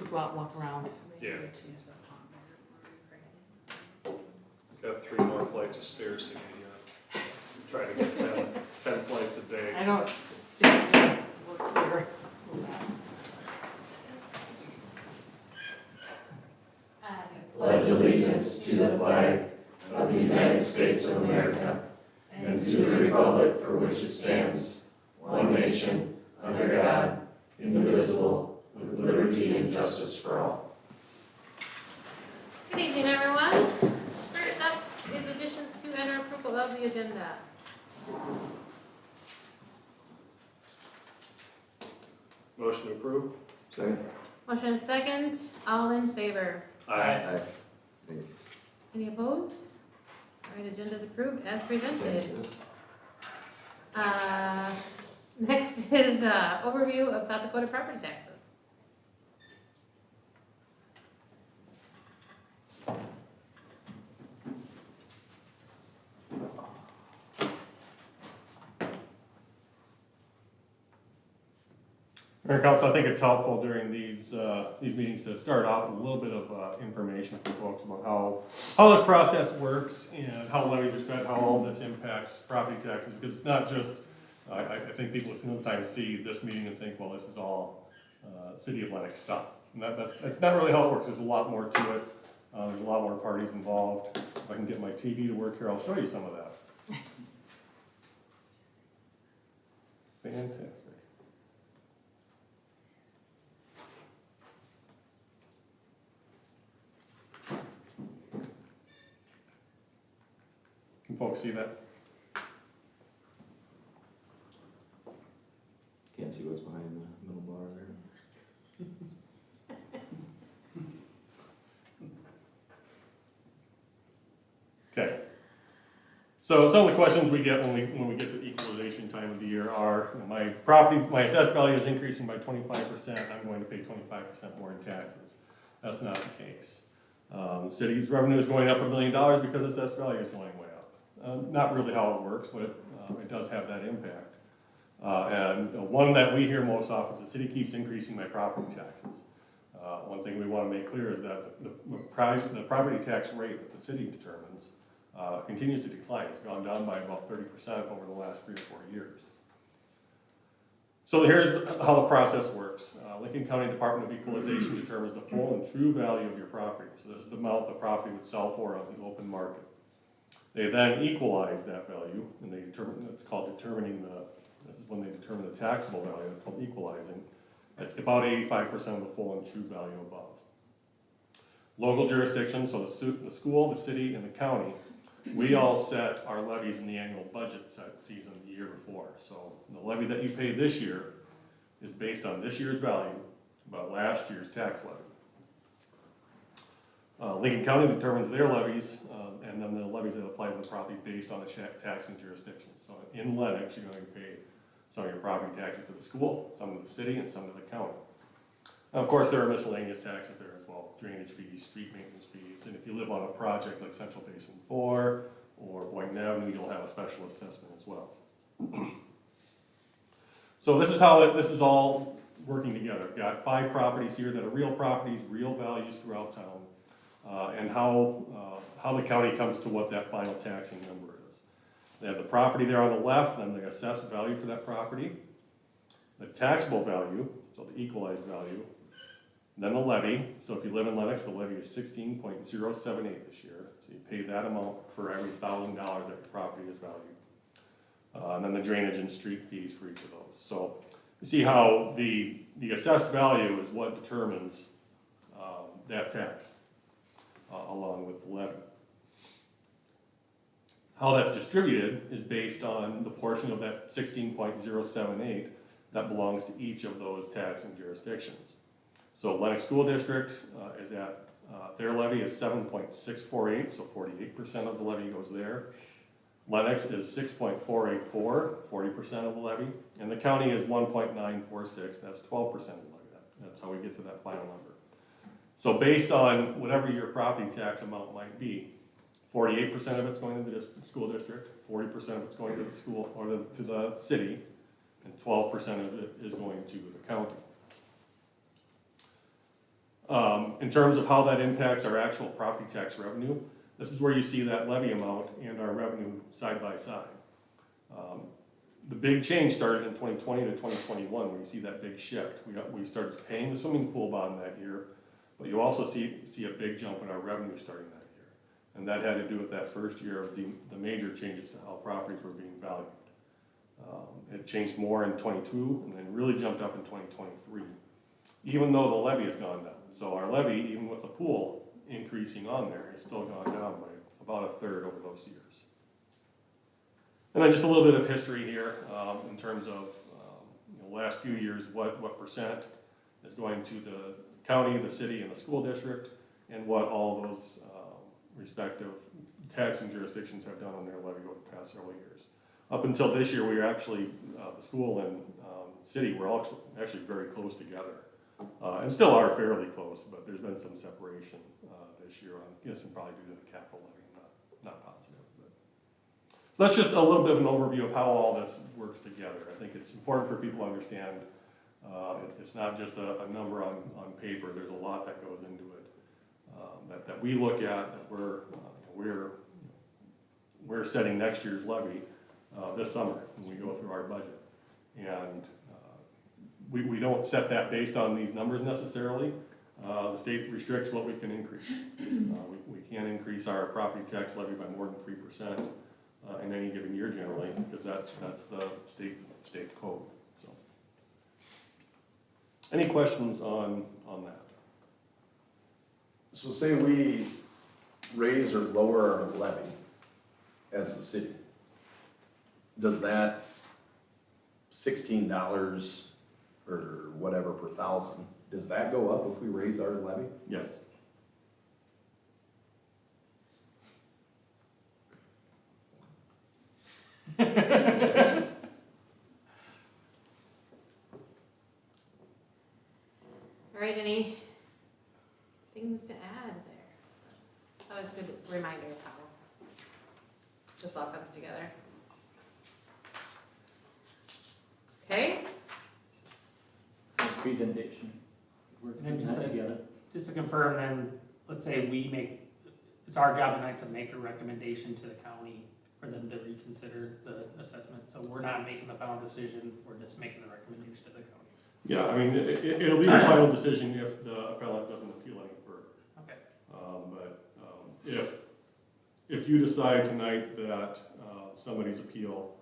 could go out and walk around. Yeah. Got 3 more flights of stairs to get here. Try to get 10 flights a day. I don't think it would work here. Pledge allegiance to the flag of the United States of America and to the republic for which it stands, one nation, under God, indivisible, with liberty and justice for all. Good evening, everyone. First up is additions to and approval of the agenda. Motion to approve? Second. Motion is second. All in favor? Aye. Any opposed? All right, agenda is approved as presented. Next is overview of South Dakota property taxes. Mayor Council, I think it's helpful during these meetings to start off with a little bit of information for folks about how this process works and how levies are set, how all this impacts property taxes, because it's not just, I think people sometimes see this meeting and think, well, this is all City of Lennox stuff. And that's not really how it works. There's a lot more to it. There's a lot more parties involved. If I can get my TV to work here, I'll show you some of that. Fantastic. Can folks see that? Can't see what's behind the middle bar there. Okay. So some of the questions we get when we get to equalization time of the year are, you know, my assessed value is increasing by 25%, I'm going to pay 25% more in taxes. That's not the case. City's revenue is going up $1 million because assessed value is going way up. Not really how it works, but it does have that impact. And one that we hear most often is the city keeps increasing my property taxes. One thing we want to make clear is that the property tax rate that the city determines continues to decline. It's gone down by about 30% over the last 3 or 4 years. So here's how the process works. Lincoln County Department of Equalization determines the full and true value of your property. So this is the amount the property would sell for on the open market. They then equalize that value, and they determine, it's called determining this is when they determine the taxable value, it's called equalizing. It's about 85% of the full and true value above. Local jurisdictions, so the school, the city, and the county, we all set our levies in the annual budget season the year before. So the levy that you pay this year is based on this year's value, about last year's tax levy. Lincoln County determines their levies, and then the levies that apply to the property based on the taxing jurisdictions. So in Lennox, you're going to pay some of your property taxes to the school, some to the city, and some to the county. And of course, there are miscellaneous taxes there as well, drainage fees, street maintenance fees, and if you live on a project like Central Basin 4 or Boynton Avenue, you'll have a special assessment as well. So this is how this is all working together. We've got 5 properties here that are real properties, real values throughout town, and how the county comes to what that final taxing number is. They have the property there on the left, and the assessed value for that property, the taxable value, so the equalized value, then the levy. So if you live in Lennox, the levy is 16.078 this year. So you pay that amount for every $1,000 that your property is valued. And then the drainage and street fees for each of those. So you see how the assessed value is what determines that tax along with the levy. How that's distributed is based on the portion of that 16.078 that belongs to each of those taxing jurisdictions. So Lennox School District is at, their levy is 7.648, so 48% of the levy goes there. Lennox is 6.484, 40% of the levy. And the county is 1.946, that's 12% of the levy. That's how we get to that final number. So based on whatever your property tax amount might be, 48% of it's going to the school district, 40% of it's going to the school or to the city, and 12% of it is going to the county. In terms of how that impacts our actual property tax revenue, this is where you see that levy amount and our revenue side by side. The big change started in 2020 to 2021, where you see that big shift. We started paying the swimming pool bond that year, but you also see a big jump in our revenue starting that year. And that had to do with that first year of the major changes to how properties were being valued. It changed more in 22 and then really jumped up in 2023, even though the levy has gone down. So our levy, even with the pool increasing on there, has still gone down by about a third over those years. And then just a little bit of history here in terms of the last few years, what percent is going to the county, the city, and the school district, and what all those respective taxing jurisdictions have done on their levy over the past several years. Up until this year, we were actually, the school and city were actually very close together. And still are fairly close, but there's been some separation this year, I'm guessing probably due to the capital levy, not positive. But. So that's just a little bit of an overview of how all this works together. I think it's important for people to understand it's not just a number on paper. There's a lot that goes into it that we look at, that we're setting next year's levy this summer when we go through our budget. And we don't set that based on these numbers necessarily. The state restricts what we can increase. We can't increase our property tax levy by more than 3% in any given year generally, because that's the state code. So, any questions on that? So say we raise or lower our levy as the city. Does that $16 or whatever per thousand, does that go up if we raise our levy? Yes. All right, any things to add there? Oh, it's a good reminder of how this all comes together. Okay, This presentation. And then just to confirm, then, let's say we make, it's our job tonight to make a recommendation to the county for them to reconsider the assessment. So we're not making the final decision, we're just making the recommendation to the county. Yeah, I mean, it'll be the final decision if the appellant doesn't appeal any further. Okay. If you decide tonight that somebody's appeal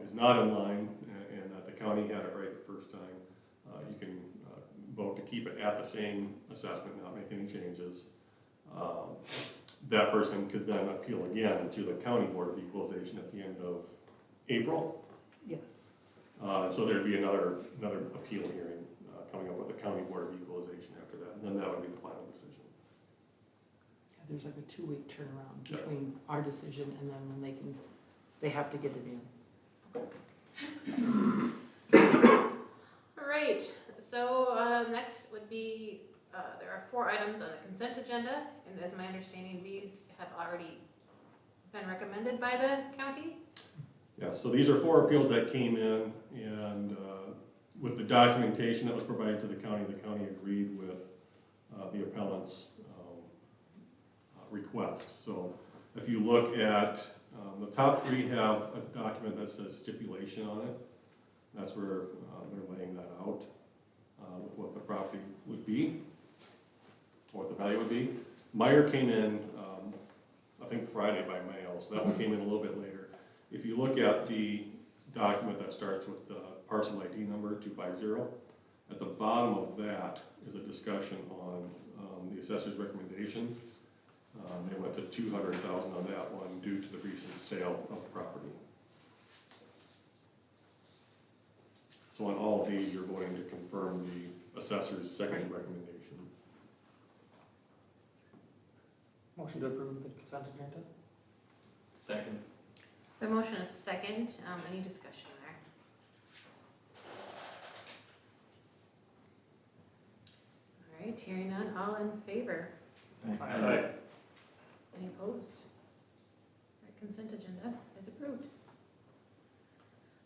is not in line and that the county had it right the first time, you can vote to keep it at the same assessment, not make any changes. That person could then appeal again to the County Board of Equalization at the end of April. Yes. So there'd be another appeal hearing coming up with the County Board of Equalization after that, and then that would be the final decision. There's like a 2-week turnaround Yeah. between our decision and then when they have to get it in. all right, so next would be, there are 4 items on the consent agenda, and as my understanding, these have already been recommended by the county. Yeah, so these are 4 appeals that came in, and with the documentation that was provided to the county agreed with the appellant's request. So if you look at the top 3 have a document that says stipulation on it. That's where they're laying that out with what the property would be, or what the value would be. Meyer came in, I think Friday by mail, so that one came in a little bit later. If you look at the document that starts with the parcel ID number 250, at the bottom of that is a discussion on the assessor's recommendation. They went to $200,000 on that one due to the recent sale of the property. So on all of these, you're voting to confirm the assessor's second recommendation. Motion to approve the consent agenda? Second. The motion is second, any discussion there? All right, hearing none, all in favor? Aye. Any opposed? All right, consent agenda is approved.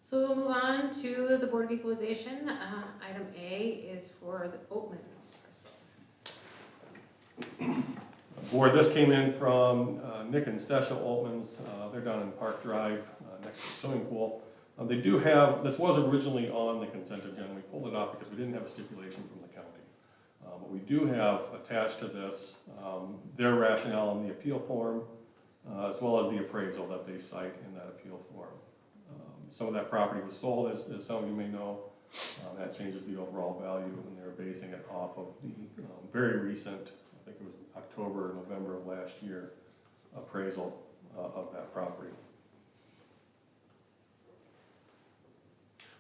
So we'll move on to the Board of Equalization. Item A is for the Oatman's parcel. Board, this came in from Nick and Stasha Altman's. They're down in Park Drive, next to the swimming pool. They do have, this was originally on the consent agenda. We pulled it off because we didn't have a stipulation from the county. But we do have attached to this their rationale in the appeal form, as well as the appraisal that they cite in that appeal form. Some of that property was sold, as some of you may know. That changes the overall value, and they're basing it off of the very recent, I think it was October or November of last year, appraisal of that property.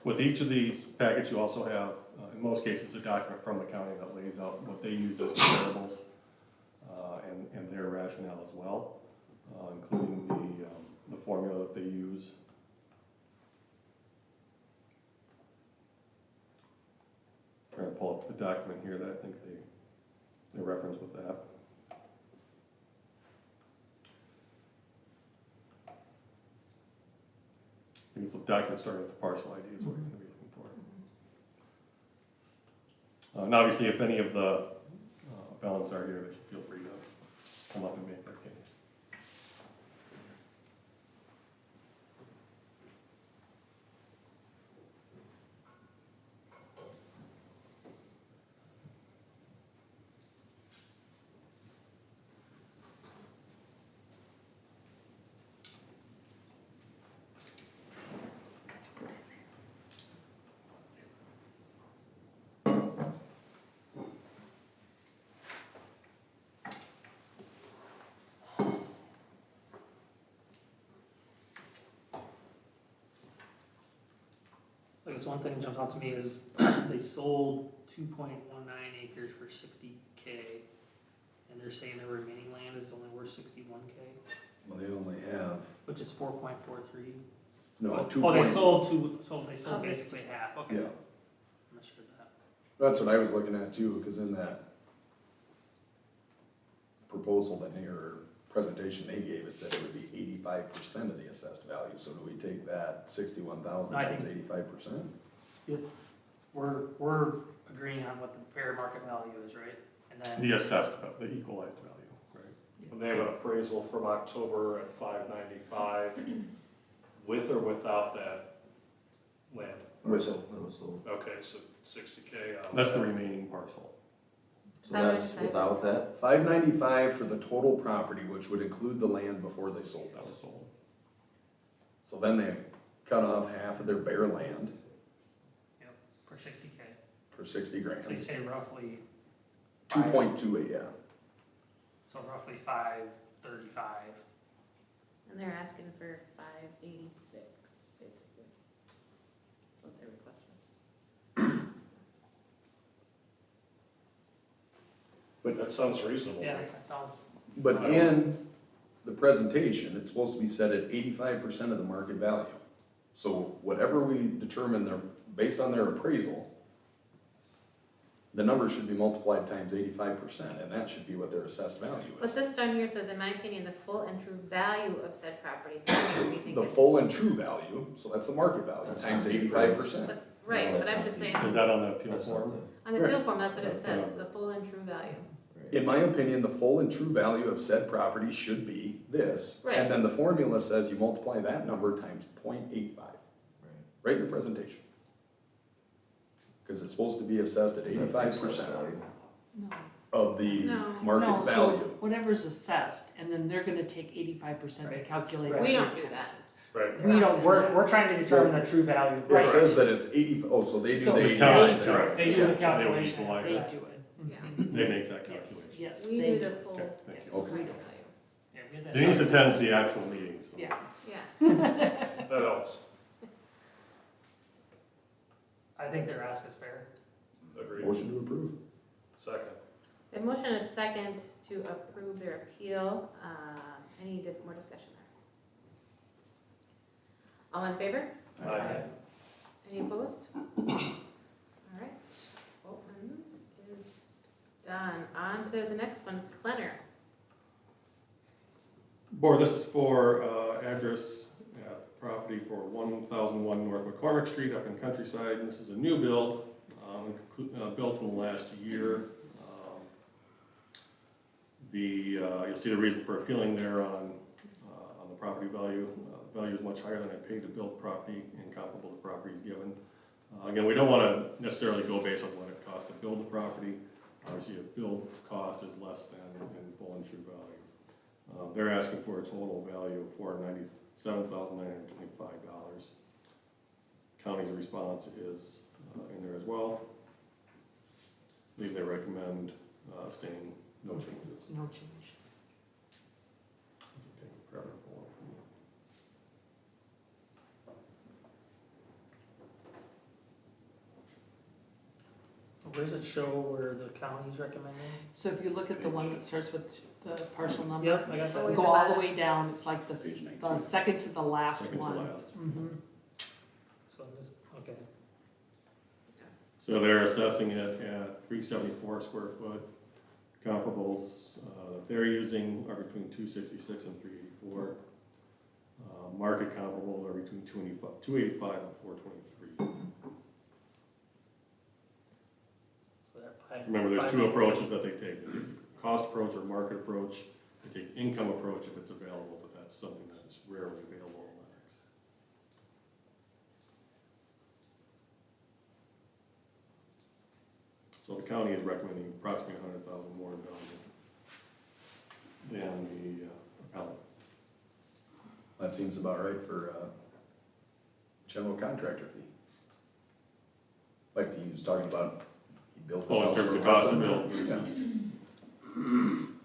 With each of these packets, you also have, in most cases, a document from the county that lays out what they use as comparables and their rationale as well, including the formula that they use. Trying to pull up the document here that I think they reference with that. I think it's a document starting with the parcel ID is what you're going to be looking for. And obviously, if any of the appellants are here, they should feel free to come up and make their case. I guess one thing that jumps out to me is they sold 2.19 acres for 60K, and they're saying the remaining land is only worth 61K, Well, they only have, which is 4.43. no, Oh, they sold Okay. basically half, okay. Yeah, I'm not sure of that. that's what I was looking at too, because in that proposal that they, or presentation they gave, it said it would be 85% of the assessed value, so do we take that 61,000 I times think- 85%? We're agreeing on what the fair market value is, right? And then, The assessed, the equalized value, right? And they have an appraisal from October at $595, with or without that land? With it. Okay, so 60K. That's the remaining parcel. So that's without that? 595 for the total property, which would include the land before they sold That it. was sold. So then they cut off half of their bare land for 60K, for 60 grand. so you say roughly, 2.28, yeah. so roughly 535. And they're asking for 586, basically. That's what their request was. That sounds reasonable. Yeah, that sounds, But in the presentation, it's supposed to be set at 85% of the market value. So whatever we determine they're, based on their appraisal, the number should be multiplied times 85%, and that should be what their assessed value But is. this down here says, in my opinion, the full and true value of said property, so it makes me think The it's. full and true value, so that's the market value, That's times not the 85%. But- Right, No, but that's I'm not just the- saying, Is that on the appeal That's form? on the Right. field form, that's what it That's the says, number. the full and true value. In my opinion, the full and true value of said property should be this. Right. And then the formula says you multiply that number times 0.85, right in the presentation. Because it's supposed to be assessed at 85% No. of the No. market No, so value. whatever's assessed, and then they're gonna take 85% to Right. calculate. Right. all We your don't do that. taxes. Right. We don't do that. we're trying to determine the true value. It says that it's 80, oh, so they do So the they 85. do Correct. They do the They would calculation. equalize They it. do it. Yeah. They make that Yes, calculation. yes, We they do the full, Okay, thank yes, you. Okay. real value. Yeah, we had that. Denise attends the actual meetings. So. Yeah. Yeah, That helps. I think their ask is fair. Agreed. Motion to approve. Second. the motion is second to approve their appeal, any more discussion there? All in favor? Aye. Any opposed? All right, Boltman's is done. On to the next one, Klenner. Board, this is for address property for 1001 North McCormick Street up in Countryside. And this is a new build, built in the last year. You'll see the reason for appealing there on the property value. Value is much higher than I paid to build property and comparable to properties given. Again, we don't want to necessarily go based on what it costs to build the property. Obviously, a build cost is less than full and true value. They're asking for a total value of $497,925. County's response is in there as well. I believe they recommend staying no changes. No change. Okay, forever to pull up for me. So where does it show where the county's recommending? So if you look at the one that starts with the parcel number, Yep, I got Oh, that. go all the way down, it's like the Page 19. second to the last Second to one. last. Mhm. So this, okay. So they're assessing it at 374 square foot. Comparables that they're using are between 266 and 384. Market comparables are between 285 and 423. So that Remember, there's two approaches that they take. They take the cost approach or market approach. They take income approach if it's available, but that's something that is rarely available in Lennox. So the county is recommending approximately 100,000 more in value than the appellant. That seems about right for general contractor fee. Like he was talking about, he built his Oh, in house terms for of less cost to than build that. versus,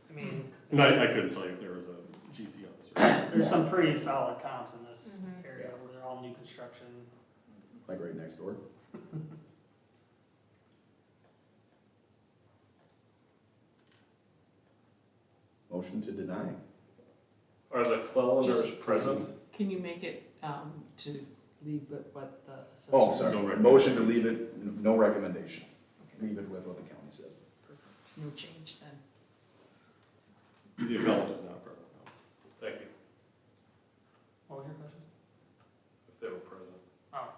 I mean, and I couldn't tell you if there was a GC officer. there's some pretty solid comps in this Mhm. area where they're all new construction. Like right next door. Motion to deny. Are the Clellanders present? Can you make it to leave it what the assessor? Oh, No sorry, recommendation. motion to leave it, no recommendation. Leave it with what the county said. Perfect. No change then. The appellant is not present, no. Thank you, What was your question? if they were present. Oh.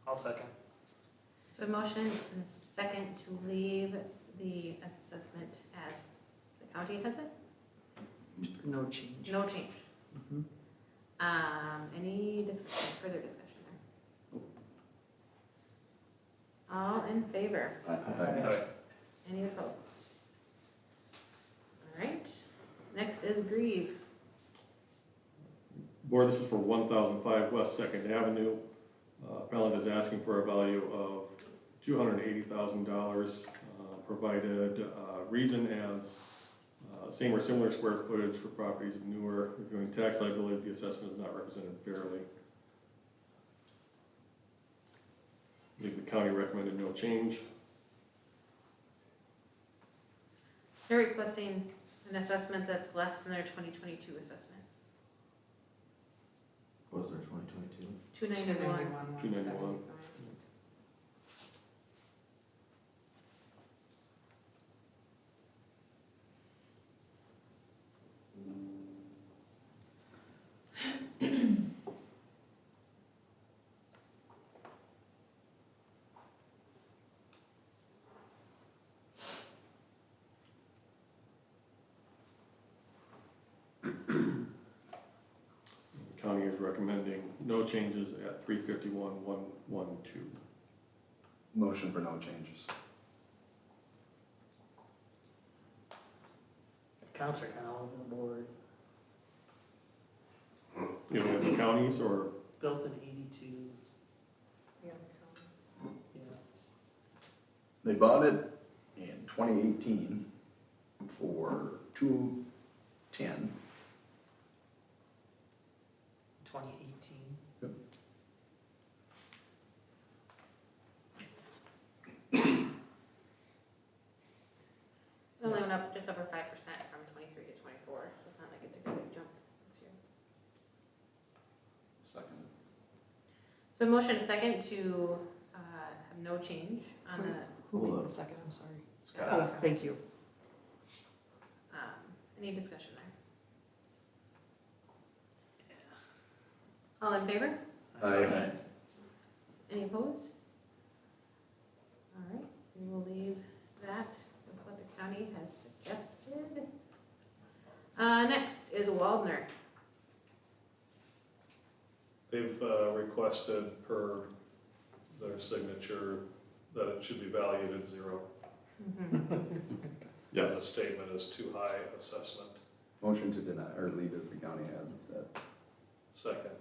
I'll second. So a motion and a second to leave the assessment as the county has it? No change. No change. Mhm. Any discussion, further discussion there? All in favor? Aye. Any opposed? All right, next is grieve. Board, this is for 1005 West Second Avenue. Appellant is asking for a value of $280,000, provided reason as same or similar square footage for properties of newer. Reviewing tax liabilities, the assessment is not represented fairly. I think the county recommended no change. They're requesting an assessment that's less than their 2022 assessment, What was their 2022? 291. 291. The county is recommending no changes at 351,112. Motion for no changes. Counts are kind of all over the board. You know, the counties or Built in 82, yeah. They bought it in 2018 for $210. 2018. It only went up just over 5% from 23 to 24, so it's not like it took a big jump this year. Second. So a motion and a second to have no change on the, Who made the second, I'm sorry. Scott. Oh, thank you. any discussion there? All in favor? Aye. Any opposed? Waldner. They've requested per their signature that it should be valued at 0. Yes. The statement is too high assessment. Motion to deny, or leave as the county has it said. Second.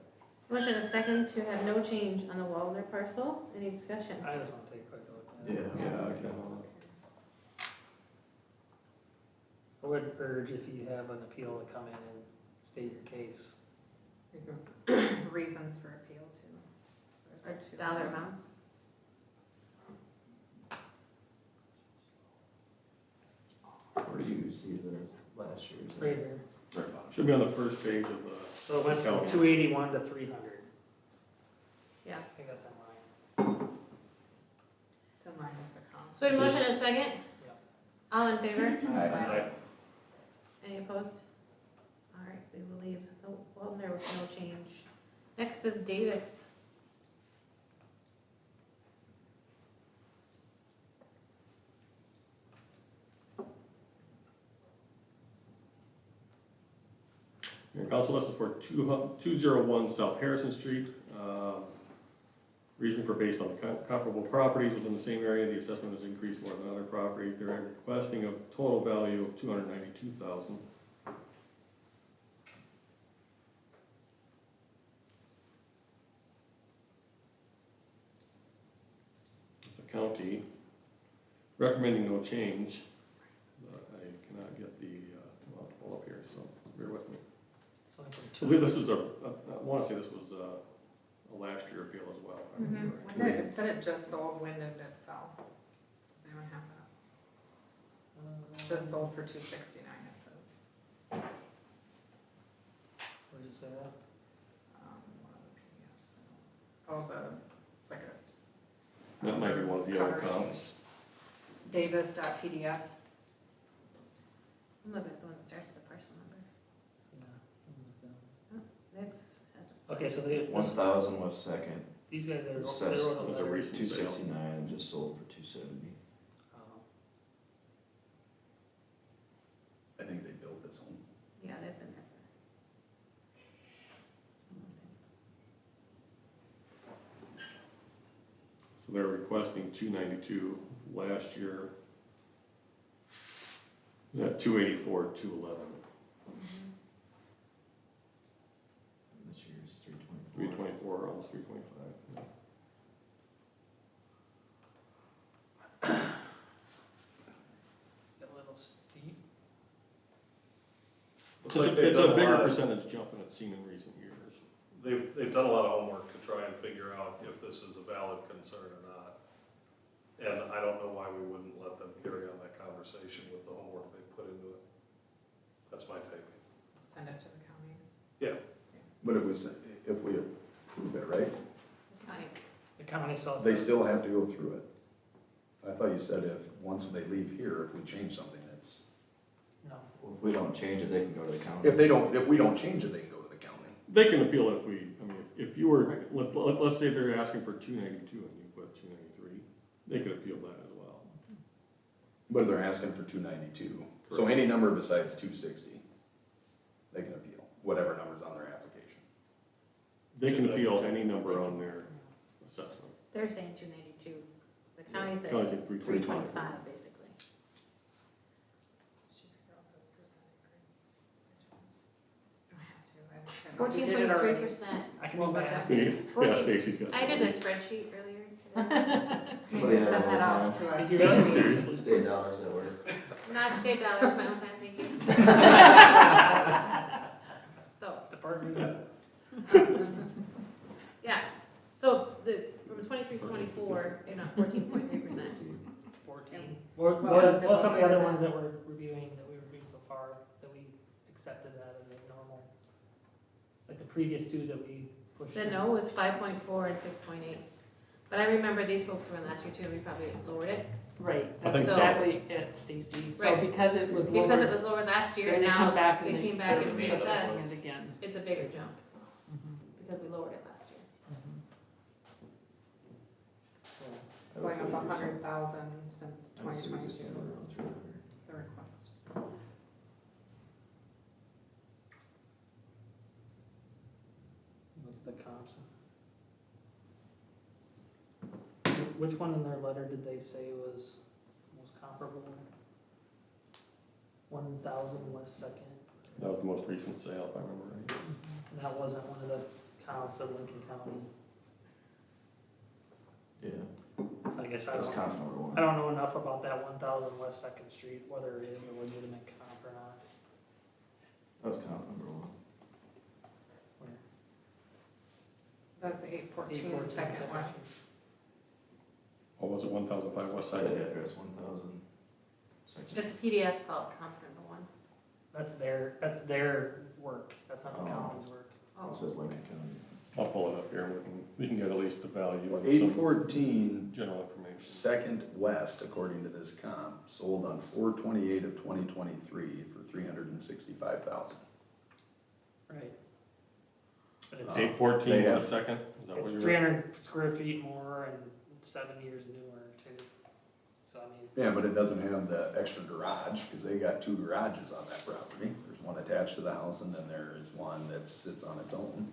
Motion is second to have no change on the Waldner parcel. Any discussion? I just want to take a quick look at it. Yeah. okay. I would urge if you have an appeal to come in and state your case. Reasons for appeal too. Or dollar amounts? Where do you see the last year's? Right here. Right about it. Should be on the first page of the, So it went from County. 281 to 300. Yeah. I think that's in line. It's in line with the comp. So we have a motion and a second? Yep. All in favor? Aye. Any opposed? All right, we will leave the Waldner with no change. Next is Davis. Mayor and Council, this is for 201 South Harrison Street. Reason for based on comparable properties within the same area, the assessment has increased more than other properties. They're requesting a total value of $292,000. The county recommending no change, but I cannot get the, I'll pull up here, so bear with me. So it went from I believe this is I want to say this was a last year appeal as well. if I remember Mhm. When correctly. did, it said it just sold, when did it sell? Does anyone have that? Just sold for $269, it says. Where is that? One of the PDFs. Oh, it's like a. That might be one of the other comps. Davis.pdf. I'm looking at the one that starts with the parcel number. It hasn't- Okay, so they, 1,000 was second. these guys are. Assessed. they wrote It was a letter. recent sale. 269 and just sold for 270. Oh. I think they built this one. Yeah, they've been there. So they're requesting 292 last year. Is that 284, 211, This year's 324. 324, almost 325. A little steep. Looks It's like a, they've it's done a bigger lot of- percentage jump than it's seen in recent years. They've done a lot of homework to try and figure out if this is a valid concern or not. And I don't know why we wouldn't let them carry on that conversation with the homework they put into it. That's my take. Send it to the county. But it was, if we approve it, right? County. The county sells. They still have to go through it. I thought you said if, once they leave here, if we change something, it's, No. if we don't change it, they can go to the county. If we don't change it, they can go to the county. They can appeal if we, I mean, if you were, let's say they're asking for 292 and you put 293, they could appeal that as well. But they're asking for 292. So any number besides 260, they can appeal, whatever number's on their application. They can appeal any number on their assessment. They're saying 292. The county said County said 325. 325, basically. Should figure out the percent increase. I have to, I just didn't know. We did it already. 14.3%. I can What do was math. that? Yeah, Stacy's got it. I did the spreadsheet earlier today. Can you send that out to us? You're doing Seriously? State dollars at work. Not state dollars, my own time, thank you. So, Department. yeah, so from 23 to 24, they're not 14.3%. 14. What What was the are some of the one other for ones that? that we're reviewing, that we reviewed so far, that we accepted that as a normal? Like the previous two that we pushed. Said in. no was 5.4 and 6.8. But I remember these folks were in last year too, we probably lowered it. Right, I that's think so. exactly it, Stacy. So Right. because it was lower, Because it was lower last year, then they now come back they and came back and they're reassessed. reassessing it again. It's a bigger jump, Mhm, because we lowered it last year. mhm. It's going up 100,000 since 2022, the request. which one in their letter did they say was most comparable? 1,000 West Second, That was the most recent sale, if I remember right. and that wasn't one of the counts of Lincoln County. Yeah, So I guess I that's don't, comp number one. I don't know enough about that 1,000 West Second Street, whether it is a legitimate comp or not. That was comp number one. Where? That's 814 814 Second West. What was it, 1005 West Site Side? address 1,000. Second. It's a PDF called comp number one. That's their work, that's not the Oh. county's work. Oh. It says Lincoln County. I'll pull it up here, and we can get at least the value and some 814 general information. Second West, according to this comp, sold on 4/28 of 2023 for 365,000. Right. But it's, 814 They have- West Second, is that what it's you're? 300 square feet more and 7 years newer too. So I mean, Yeah, but it doesn't have the extra garage, because they got 2 garages on that property. There's one attached to the house, and then there is one that sits on its own.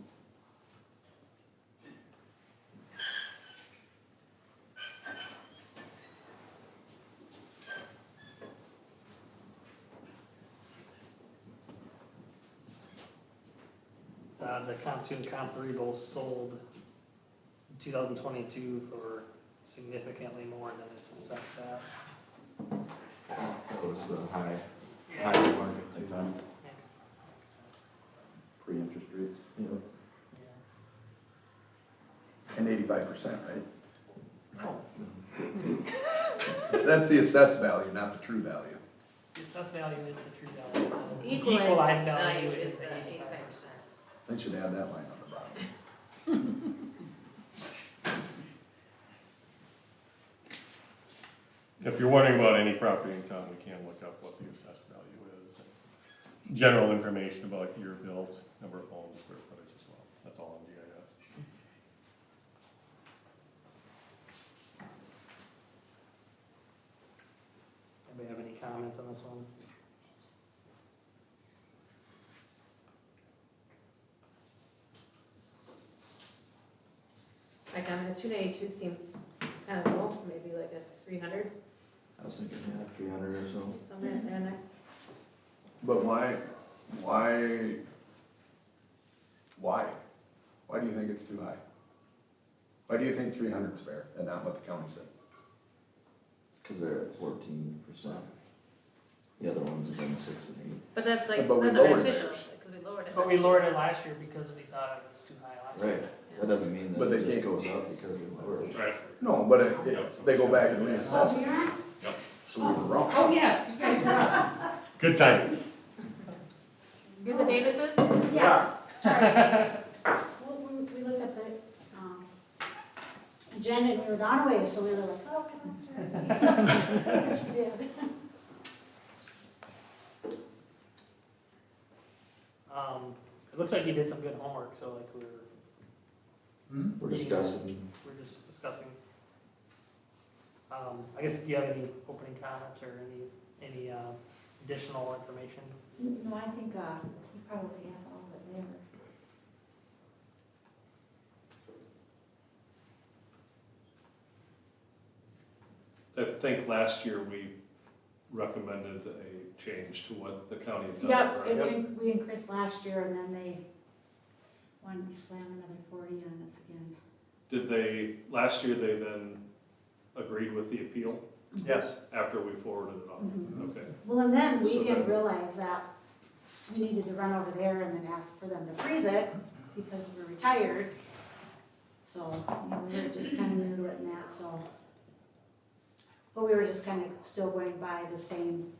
the comp two and comp three both sold in 2022 for significantly more than it's assessed at. That was the high market two times, Makes sense. pre-interest rates. Yep. Yeah. And 85%, right? No, That's the assessed value, not the true value. the assessed value is the true value. The Equalized equalized value value is is the the 85%. They should add that line on the bottom. If you're wondering about any property in town, we can look up what the assessed value is. General information about year built, number of homes, square footage as well. That's all on GIS. Anybody have any comments on this one? My comment is 292 seems kind of low, maybe like a 300, I was thinking, yeah, 300 or so. somewhere in there. But why do you think it's too high? Why do you think 300 is fair and not what the county said? Cause they're at 14%. The other ones have been 6 and 8. But that's like, But we that's lowered artificial, theirs. because we lowered it. But we lowered it last year because we thought it was too high last year. Right, that doesn't mean But that they it just can't- goes up because we lowered it. Right. No, but they go back and reassess it. Yep. So we were wrong. Oh, yes, you guys are up. Good timing. You're the Davises? Yeah. Well, we looked at the agenda and we were gone away, so we were like, oh, yes, we did. It looks like you did some good homework, so like We're discussing, we're just discussing. I guess, do you have any opening comments or any additional information? No, I think you probably have all of it there. I think last year we recommended a change to what the county had done. Yep, right? and we increased last year and then they wanted to slam another 40 on us again. Did they, last year they then agreed with the appeal Yes. after we forwarded it on? Mhm. Okay, Well, and then So we didn't then- realize that we needed to run over there and then ask for them to freeze it because we're retired. So, we were just kind of new to it and that, so. But we were just kind of still going by the same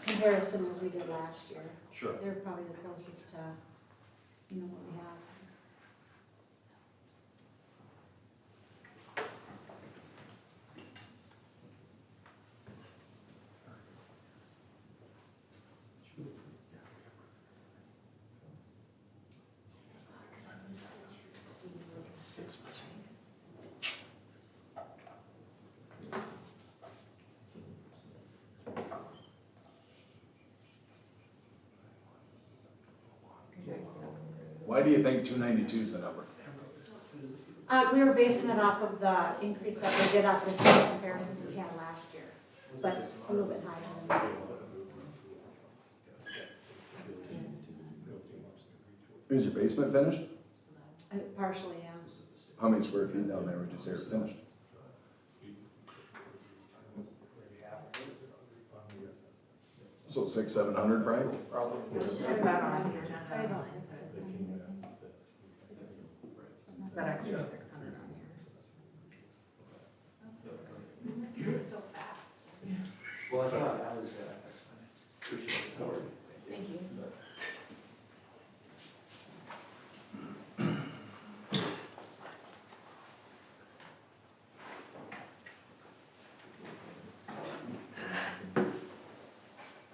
comparison as we did last year. sure. They're probably the closest to, what we have. Why do you think 292 is the number? We were basing it off of the increase that we did off the same comparisons we had last year, but a little bit higher than that. Is your basement finished? Partially, yeah. How many square feet down there would you say are finished? So 600-700 probably? Is that on the Probably agenda? about 600, I think. That extra 600 on here. So fast. Well, I thought that was, that's fine. Appreciate it. Thank you.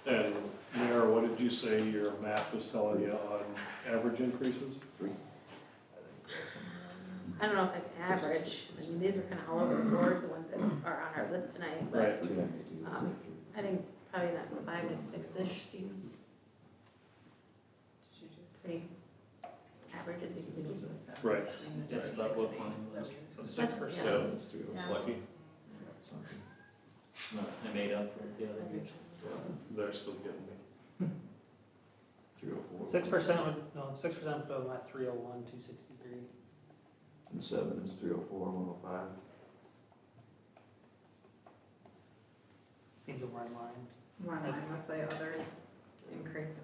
And Mayor, what did you say your math was telling you on average increases? I don't know if I can average, I mean, these are kind of all over the board, the ones that are on our list tonight, but, I think probably that 5 to 6-ish seems pretty average as you can do. Right. That's about what mine was. So That's- 6%. yeah. Lucky, No, I made up for it the other day. they're still getting me. 304. 6% would, no, 6% would put them at 301, 263. And 7 is 304, 105. Seems over in line. More in line with the other increases.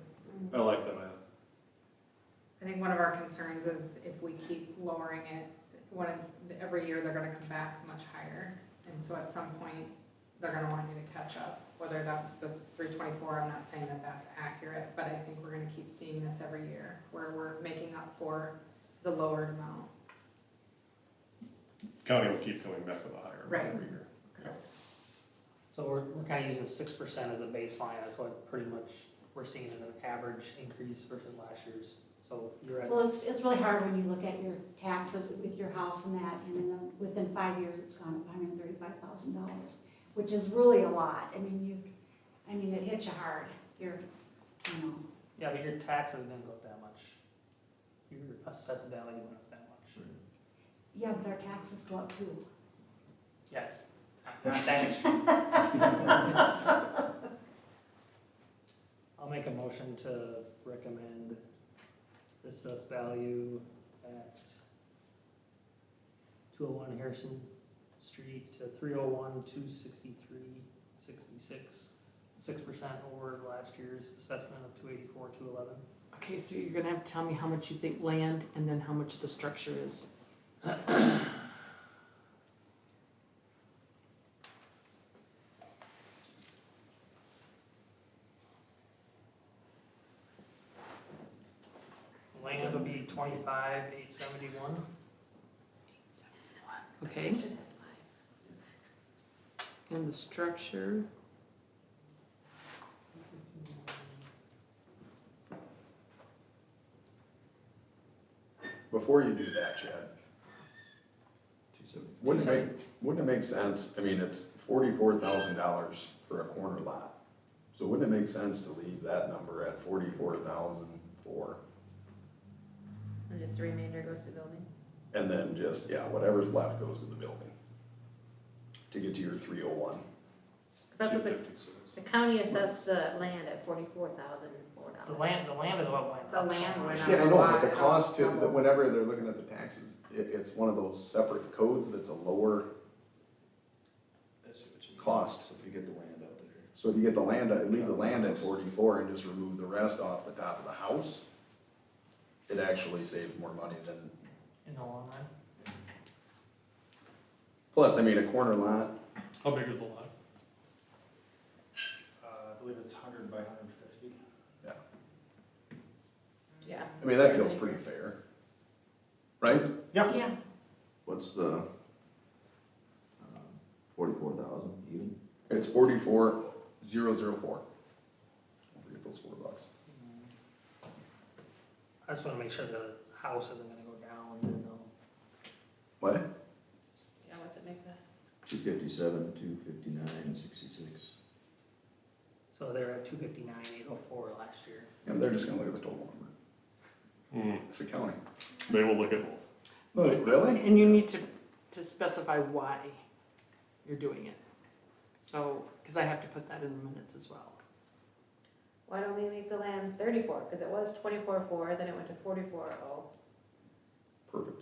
I like the math. I think one of our concerns is if we keep lowering it, every year they're gonna come back much higher. And so at some point, they're gonna want you to catch up, whether that's this 324, I'm not saying that that's accurate, but I think we're gonna keep seeing this every year, where we're making up for the lowered amount. County will keep coming back with a higher Right. every year. So we're kind of using 6% as a baseline, that's what pretty much we're seeing as an average increase versus last year's. So you're at, Well, it's really hard when you look at your taxes with your house and that, and then within 5 years, it's gone up $135,000, which is really a lot. I mean, it hits you hard. yeah, but your taxes didn't go up that much. Your assessed value went up that much. Yeah, but our taxes go up too. Yeah, not that extreme. I'll make a motion to recommend the assessed value at 201 Harrison Street to 301, 263, 66, 6% over last year's assessment of 284, 211. Okay, so you're gonna have to tell me how much you think land and then how much the structure is. Land will be 25,871. Okay, and the structure, Before you do that, Chad, 270. wouldn't it make sense, I mean, it's $44,000 for a corner lot. So wouldn't it make sense to leave that number at 44,004? And just the remainder goes to building. And then just, yeah, whatever's left goes to the building. To get to your 301. That's what the 256. county assessed the land at $44,004. The land is what went The up. land so much. went up. Yeah, I know, but the It cost to, doubled. whenever they're looking at the taxes, it's one of those separate codes that's a lower cost. So if you get the land out there. So if you get the land, leave the land at 44 and just remove the rest off the top of the house, it actually saves more money than, In the long run. plus, I mean, a corner lot, How big is the lot? I believe it's 100 by 150. Yeah. I mean, that feels pretty fair. Right? Yeah. What's the, 44,000 even? It's 44,004. Don't forget those $4. I just wanna make sure the house isn't gonna go down, you know. What? Yeah, what's it make that? 257, 259, 66. So they're at 259,804 last year. And they're just gonna look at the total number. It's a county. They will look at both. Like, really? And you need to specify why you're doing it. So, because I have to put that in the minutes as well. Why don't we make the land 34? Because it was 24.4, then it went to 44.0. Perfect.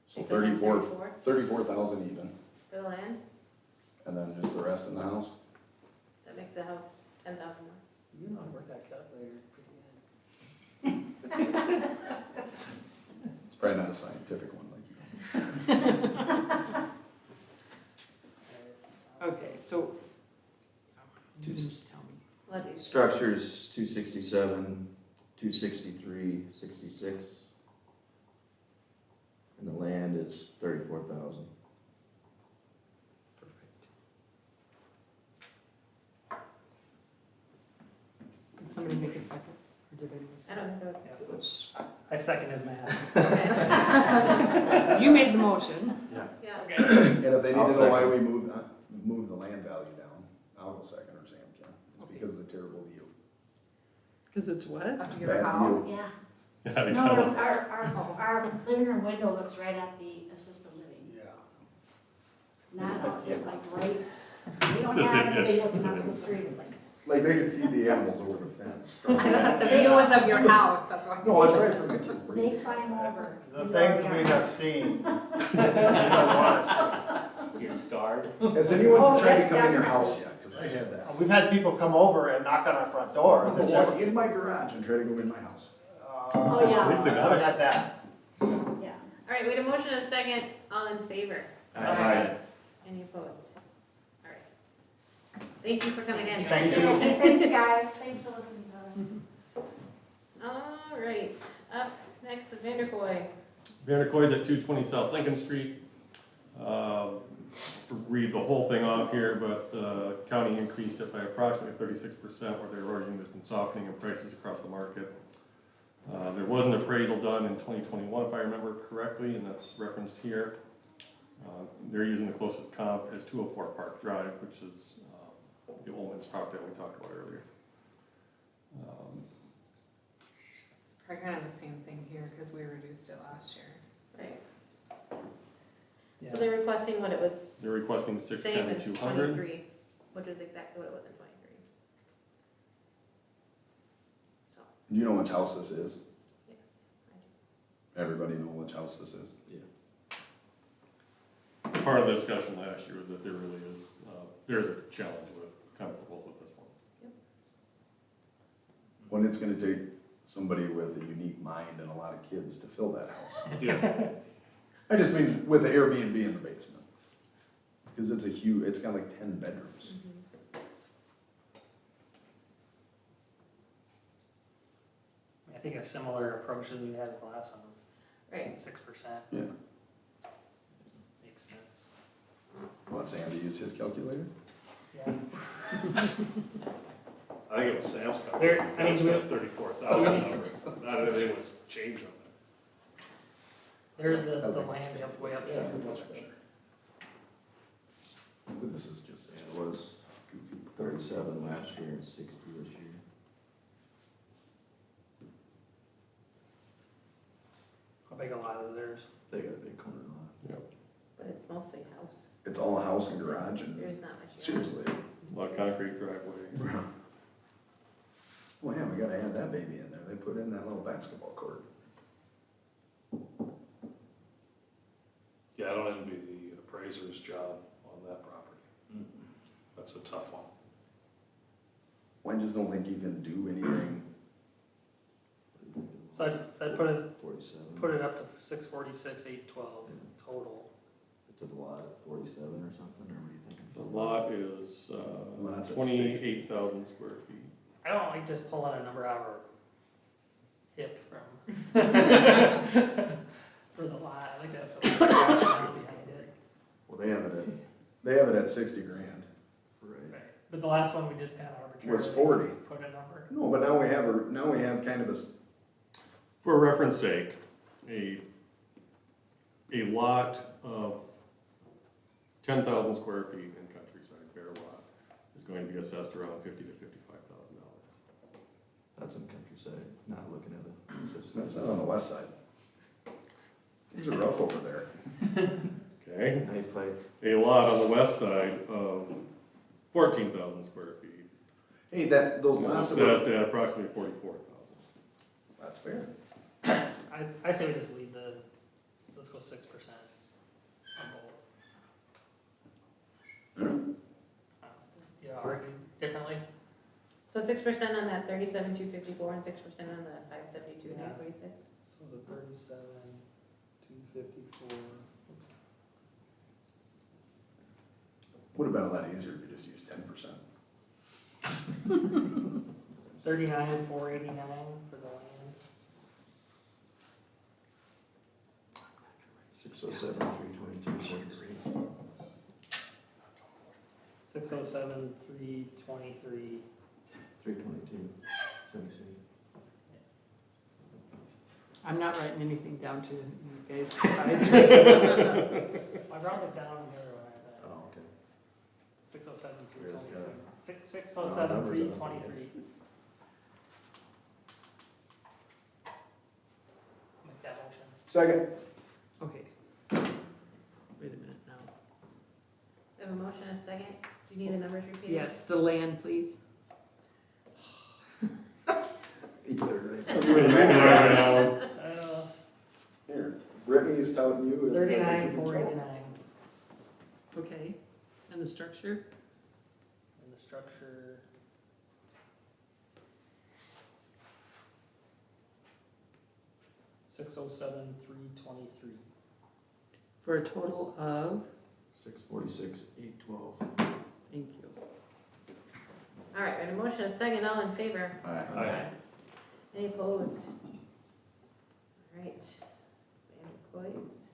So Make the land 34,000 even, for the land. and then just the rest in the house? That makes the house 10,000 more. You know how to work that calculator pretty good. It's probably not a scientific one like you. Okay, so, you can just tell me. Let you. Structures, 267, 263, 66. And the land is 34,000. Perfect. Did somebody make a second? Or did I miss I it? don't know. That's, I second his math. You made the motion. Yeah. And if they need I'll to know why second. we moved the land value down, I'll go second, or Sam can. It's because of the terrible view. Because it's what? Up to your Bad house. view. Yeah. Yeah, they No, kind of- our living room window looks right at the assisted living, Yeah. not out there, like right, we don't Assisted have anybody ish. looking up the street, it's like, Like they could feed the animals over the fence. The view is of your house, that's why. No, it's right from the kids. they climb over. The into things our we yard. have seen, you don't want to You're scarred. Has anyone Oh, tried to yeah, come in your definitely. house yet? Because I had that. see. We've had people come over and knock on our front door. Walk in my garage and try to go in my house. Oh, yeah. At least they I got haven't it. had that. Yeah. All right, we had a motion and a second. All in favor? Aye. Any opposed? All right. Thank you for coming in. Thank you. Thanks, guys, thanks for listening to us. All right, up next is Vanderkoy. Vanderkoy's at 220 South Lincoln Street. To read the whole thing off here, but the county increased it by approximately 36%, where they're already been softening in prices across the market. There was an appraisal done in 2021, if I remember correctly, and that's referenced here. They're using the closest comp as 204 Park Drive, which is the Olman's property that we talked about earlier. Probably kind of the same thing here, because we reduced it last year. Right. Yeah. So they're requesting what it was, They're requesting same 610 as to 200. 23, which is exactly what it was in 23. So, Do you know which house this is? yes, I do. Everybody know which house this is? Part of the discussion last year was that there really is, there's a challenge with comparables with this one. When it's gonna take somebody with a unique mind and a lot of kids to fill that house. Yeah. I just mean with the Airbnb in the basement. Because it's a huge, it's got like 10 bedrooms. I think a similar approach as we had with the last one, Right. 6%. Yeah. Makes sense. Want Sam to use his calculator? Yeah. I think it was Sam's There- company. I mean, we- 34,000 number. Not anything was changed on that. There's the land up way up here. This is just, It was 37 last year and 60 this year. How big a lot is theirs? They got a big corner lot. But it's mostly house. it's all a house and garage and There's not much. seriously. A lot of concrete driveway. Well, yeah, we gotta add that baby in there. They put in that little basketball court. Yeah, I don't envy the appraiser's job on that property. That's a tough one. I just don't think you can do anything. So I'd put it, 47. put it up to 646, 812 total. To the lot at 47 or something, or what are you thinking? The lot is Lot's at 28,000 square feet. I don't like just pulling a number out of our hip from, for the lot. I like to have some rationale behind it. Well, they have it They have it at 60 grand. at, right. Right. But the last one, we just kind of arbitrarily. Was 40. Put a number. No, but now we have kind of a, For reference sake, a lot of 10,000 square feet in countryside, bare lot, is going to be assessed around $50,000 to $55,000. That's in countryside, not looking at the system. that's not on the west side. These are rough over there. Okay, Knife fights. a lot on the west side of 14,000 square feet. Hey, those lots that Assessed were, at approximately 44,000. that's fair. I say we just leave let's go 6% on both. Yeah, argue differently? So 6% on that 37,254 and 6% on the 572,946. So the 37,254. Would have been a lot easier if you just used 10%. 39,489 for the land. 607, 322, 73. 607, 323. 322, 76. I'm not writing anything down to you guys decide. I brought it down here when I had Oh, okay. 607, Where's 323. 607, 323. Make that motion. Second. Okay. Wait a minute now. We have a motion and a second. Do you need the numbers repeated? Yes, the land, please. Here, Brittany's touting you as. the- 39,489. Okay. And the structure? And the structure. $607,323. For a total of, 646, 812. thank you. All right, we have a motion and a second. All in favor? Aye. Any opposed? All right, and employees.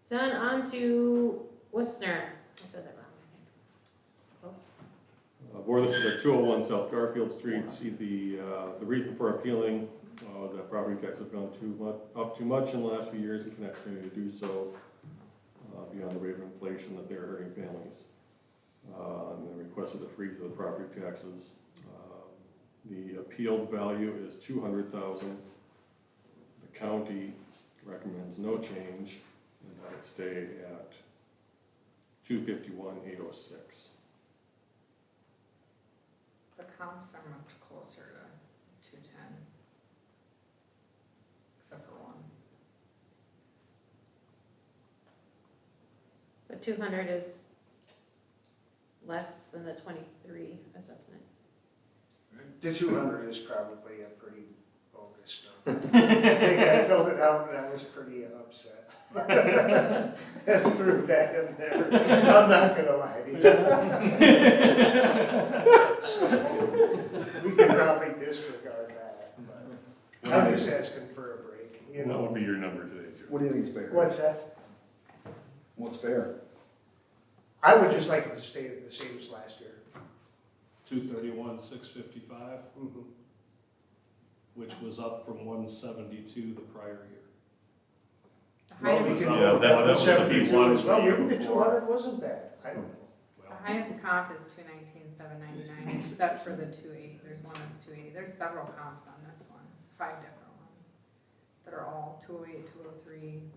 Done, on to Worcester. I said that wrong, I think. Close. Board, this is at 201 South Garfield Street. See the reason for appealing, that property tax has gone up too much in the last few years. It's an opportunity to do so beyond the rate of inflation that they're hurting families. And they requested a freeze of the property taxes. The appealed value is $200,000. The county recommends no change and that it stay at $251,806. The comps are much closer to 210. Except for one. But 200 is less than the 23 assessment. The 200 is probably a pretty bogus number. I think I filled it out and I was pretty upset. And threw that in there. I'm not gonna lie to you. So, we can probably disregard that, but I'm just asking for a break, you What know. would be your number today, Joe? What do you think's fair? What's that? What's fair? I would just like it to stay the same as last year. 231,655, Mhm. which was up from 172 the prior year. The Well, highest, we can Yeah, go that with would be 172 one as well. year Maybe the before. 200 wasn't bad. I don't know. the Well, highest comp is 219,799, except for the 280, there's one that's 280, there's several comps on this one, 5 different ones. That are all 208, 203,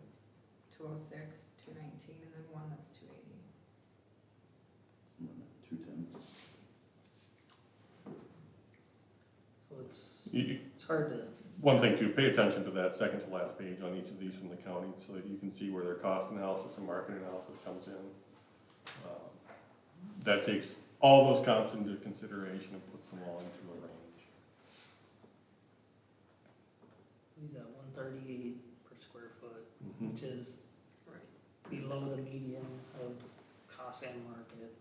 206, 219, and then one that's 280. 210. So it's You- hard to, One thing to pay attention to that second to last page on each of these from the county so that you can see where their cost analysis and market analysis comes in. That takes all those comps into consideration and puts them all into a range. he's at 138 per square foot, Mhm. which is below the median of cost and market.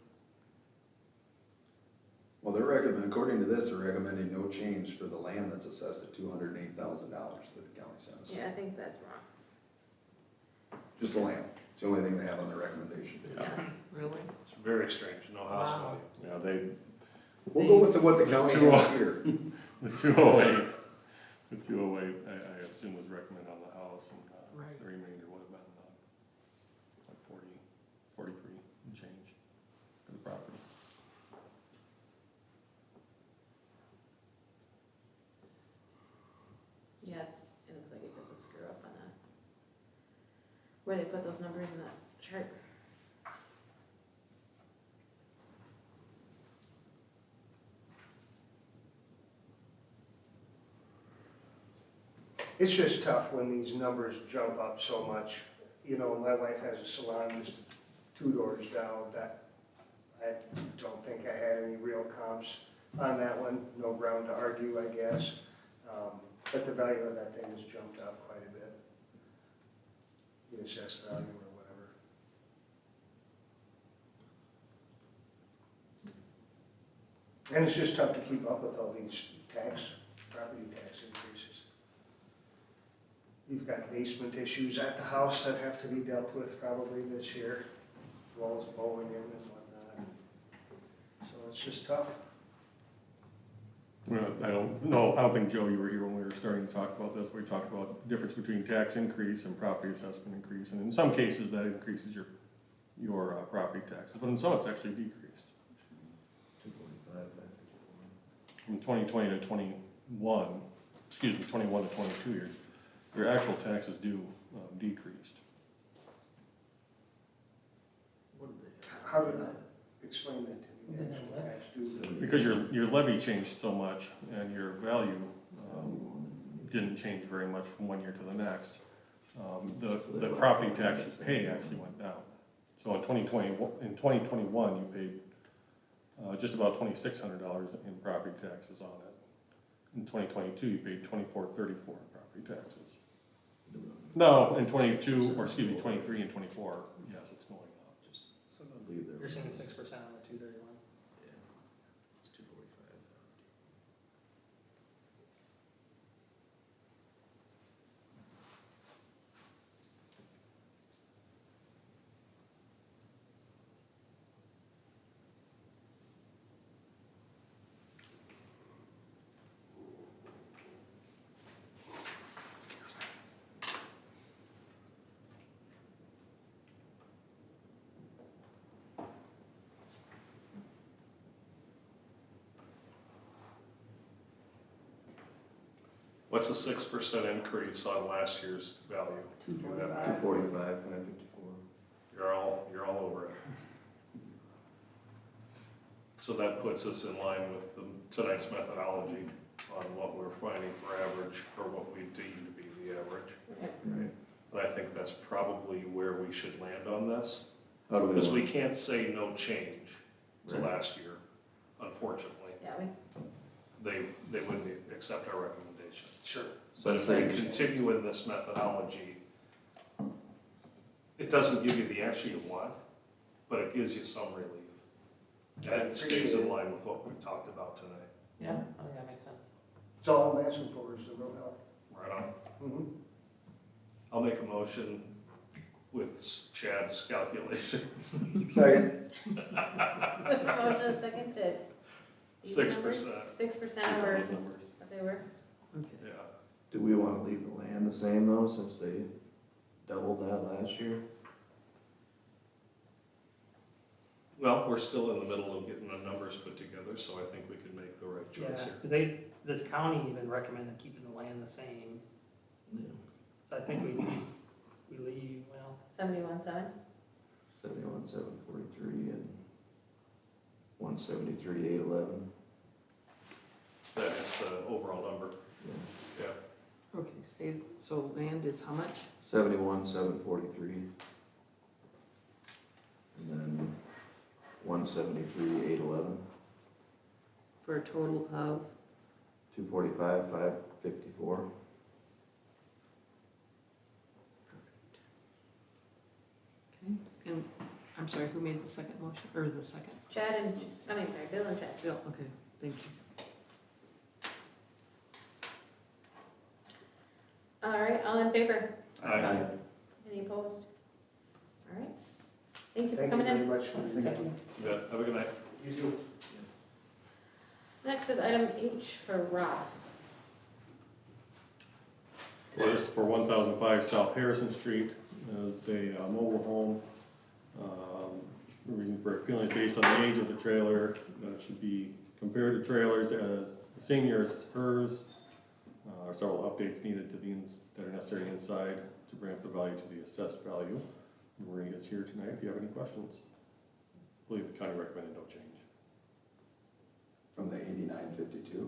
Well, they're recommending, according to this, they're recommending no change for the land that's assessed at $208,000 that the county sent us. Yeah, I think that's wrong. Just the land. It's the only thing they have on their recommendation page. Yeah. Really? it's very strange, no house Wow. value. Yeah, they, We'll go with what the county has here. the 208, I assume was recommended on the house and Right. the remainder would have been like 43 and change for the property. Yeah, it looks like it does a screw up on that. where they put those numbers in that chart. It's just tough when these numbers jump up so much. You know, my wife has a salon just 2 doors down. That, I don't think I had any real comps on that one. No ground to argue, I guess. But the value of that thing has jumped up quite a bit. The assessed value or whatever. And it's just tough to keep up with all these property tax increases. You've got basement issues at the house that have to be dealt with probably this year, walls blowing in and whatnot. So it's just tough. Well, I don't think, Joe, you were here when we were starting to talk about this. We talked about the difference between tax increase and property assessment increase. And in some cases, that increases your property taxes, but in some, it's actually decreased. 245, From 2020 to 21, 21 to 22 years, your actual taxes do decreased. what did they have? How did that, explain that to me, the actual tax due? Because your levy changed so much and your value didn't change very much from one year to the next. The property tax you pay actually went down. So in 2021, you paid just about $2,600 in property taxes on it. In 2022, you paid $2,434 in property taxes. No, in 23 and 24, yes, it's going up. Just leave there. You're saying 6% on the 231? Yeah, it's 245. What's a 6% increase on last year's value? You do that. 245, 554. You're all over it. So that puts us in line with tonight's methodology on what we're finding for average, or what we deem to be the average. Right. And I think that's probably where we should land on this, How do we? because we can't say no change to Right. last year, unfortunately. Yeah, They wouldn't accept our recommendation. Sure. But if we continue in this methodology, it doesn't give you the answer you want, but it gives you some relief. And it stays in line with what we've talked about tonight. Yeah, I think that makes sense. That's all I'm asking for is a real help. Right on. Mhm. I'll make a motion with Chad's calculations. Second. motion is seconded. 6%. 6% over what they were. Yeah. Do we want to leave the land the same though, since they doubled that last year? Well, we're still in the middle of getting the numbers put together, so I think we can make the right Yeah, choice here. because this county even recommended keeping the land the same. Yeah. So I think we leave, well, 71.7. 71,743 and 173,811. That is the overall number. Yeah. Yeah. Okay, so land is how much? 71,743. And then 173,811. For a total of? 245, 554. Okay, and, I'm sorry, who made the second motion, or the second? Chad and, Bill and Chad. Bill, okay, thank you. All right, all in favor? Aye. Any opposed? All right. Thank you for Thank you coming very in. much for your time. You bet. Have a good night. You too. Next is item H for Rob. Was for 1005 South Harrison Street, as a mobile home. The reason for appealing is based on the age of the trailer, that it should be compared to trailers as the same year as hers. Several updates needed to be, that are necessary inside to bring up the value to the assessed value. Marie is here tonight if you have any questions. I believe the county recommended no change. From the 89.52?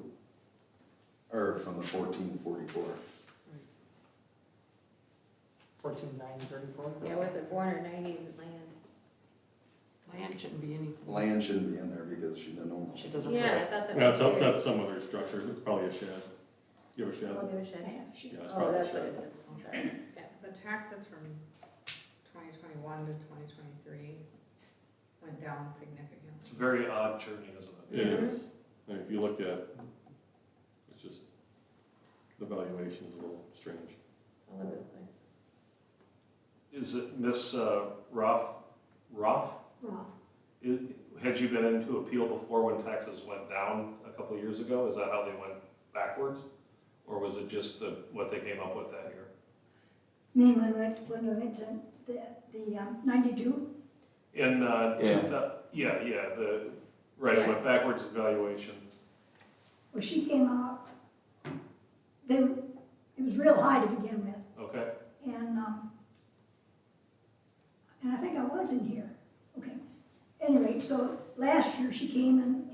Or from the 14.44? 14,934. Yeah, with the 490 land. Land shouldn't be anything. Land shouldn't be in there because she didn't own She it. doesn't. Yeah, I thought that Yeah, was. so weird. that's some other structure, it's probably a shed. You have a shed? Oh, there was shed. Yeah, it's Oh, probably a that's what shed. it is, I'm sorry. Yeah. The taxes from 2021 to 2023 went down significantly. It's a very odd journey, isn't it? It is, and if you look at, it's just, the valuation is a little strange. All over the place. Is it Miss Roth? Roth. Had you been into appeal before when taxes went down a couple of years ago? Is that how they went backwards? Or was it just what they came up with that year? Mean when we went to the 92? In, Yeah. it went backwards in valuation. Well, she came out, it was real high to begin with, Okay, and I think I was in here, okay. Anyway, so last year she came and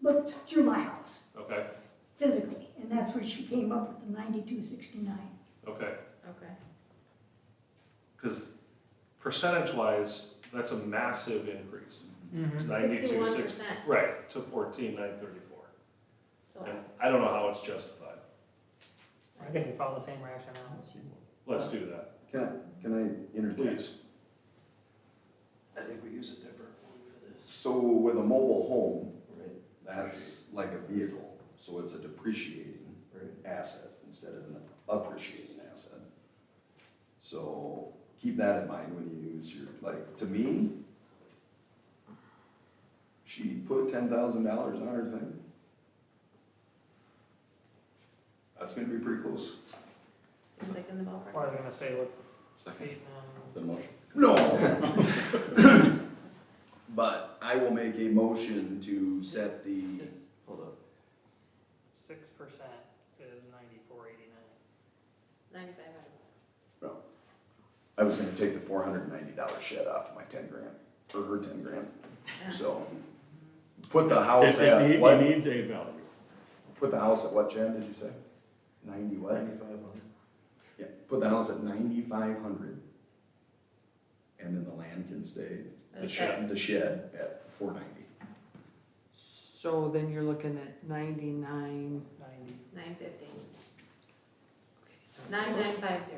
looked through my house okay, physically, and that's where she came up with the 9269. okay. Okay. Because percentage-wise, that's a massive increase. Mm-hmm. 92, 61%. right, to 14,934. So, And I don't know how it's justified. I think we follow the same rationale. Let's do that, Can I interject? please. I think we use a different one for this. So with a mobile home, Right, that's like a vehicle, so it's a depreciating right. asset instead of an appreciating asset. So keep that in mind when you use your, like, to me, she put $10,000 on her thing. That's gonna be pretty close. seems like in the ballpark. Or I was gonna say, what, Second. eight, The motion? No. But I will make a motion to set the, just Hold up. 6% is 94.89. 9,500. I was gonna take the $490 shed off of my 10 grand, or her 10 grand, Yeah. so. Put the house It at needs what? a value. Put the house at what, Jen, did you say? 90 what? 9,500. Yeah, put the house at 9,500. And then the land can stay, Okay. the shed at 490. So then you're looking at 99. 90. 950. Okay, so 9950.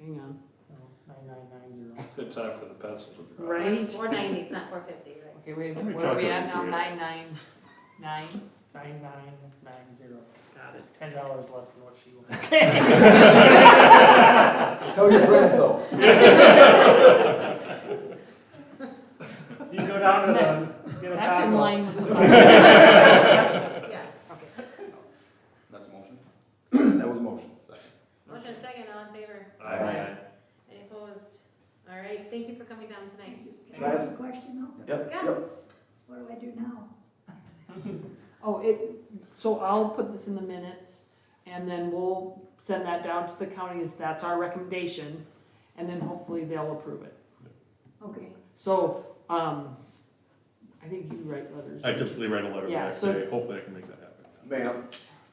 hang on. No, 9990. Good time for the pencil to drop. Right. It's 490, it's not 450, right? Okay, wait a Let me minute, what are we at now? calculate 999? 9990. Got it. $10 less than what she wanted. Tell your friends though. So you go down to the, get a That's in combo. line with the. Yeah. Okay. That's a motion? That was a motion. Second. Motion second, all in favor? Aye. Any opposed? All right, thank you for coming down tonight. Can I ask a question though? Yep. Yeah. What do I do now? Oh, so I'll put this in the minutes, and then we'll send that down to the county, as that's our recommendation, and then hopefully they'll approve it. Okay. So, I think you write letters. I typically write a letter the Yeah, next so- day, hopefully I can make that happen. Ma'am,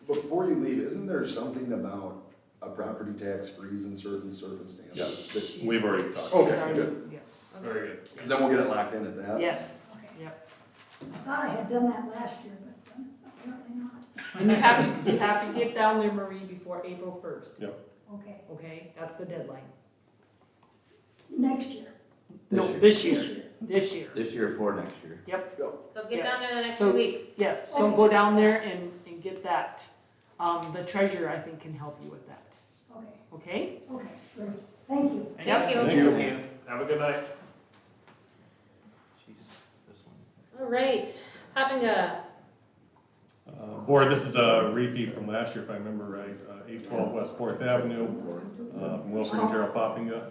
before you leave, isn't there something about a property tax freeze in certain circumstances? She's- We've already talked. she's Okay, already- good. Yes, Very good. Because then we'll get it locked in at that. yes, Okay. yep. I thought I had done that last year, but apparently not. And you have to get down there, Marie, before April 1st, Okay. okay? That's the deadline. Next year. No, This this year, this year. This year for next year. So get down there the next So- 2 weeks. Yes, so go down there and get that. The treasurer, I think, can help you with that, Okay. okay? Okay. Great. Thank you. Thank you. Thank you. Have a good night. Jeez, this one. All right, Poppinga. Board, this is a repeat from last year, if I remember right, 812 West 4th Avenue, from Wilfred and Carol Poppinga.